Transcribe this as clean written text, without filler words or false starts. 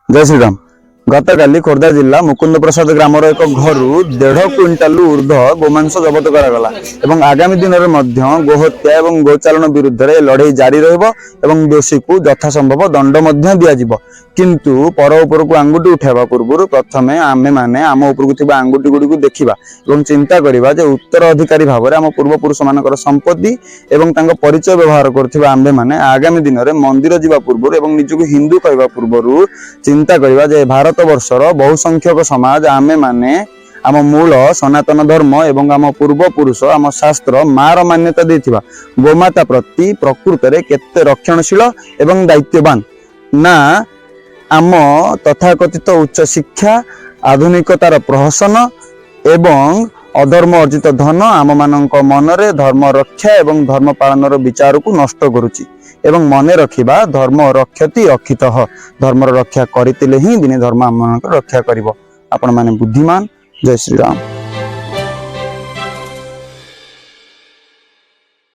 जय श्रीराम। गतकाली खोर्धा जिला मुकुंद प्रसाद ग्रामर एक घर 1.5 क्विंटाल ऊर्ध गोमांस जबत करागला एवं आगामी दिन में गोहत्या और गोचालन विरुद्ध में लड़ाई जारी रहिबो दोषी को यथासंभव दंड दिज्व किंतु पर उपर को आंगुठी उठाइबा पूर्व प्रथम आमे माने आम उपरकु थिबा आंगुठी गुडी को देखिबा एवं चिंता करिबा जे उत्तराधिकारी भाव में आम पूर्व पुरुष मानकर संपत्ति एवं तांको परिचय व्यवहार करथिबा आम्भे माने आगामी दिन में मंदिर जीवा पूर्व एवं निजको हिंदू कहबा पूर्व चिंता करिबा जे भारत वर्षर बहुसंख्यक समाज आमे माने आम मूल सनातन धर्म एवं आम पूर्व पुरुष आम शास्त्र मार मान्यता देथिबा गोमाता प्रति प्रकृत रे केते रक्षणशील एवं दायित्ववान ना आम तथाकथित उच्च शिक्षा आधुनिकतार प्रहसन एवं अधर्म अर्जित धन आम मानक मनरे धर्म रक्षा एवं धर्म पालन विचार को नष्ट करुची एवं मने रखिबा धर्म रक्षति रक्षितः धर्म रक्षा करथिले ही दिने धर्म आम मानक रक्षा करिवो। आपण माने बुद्धिमान। जय श्री राम।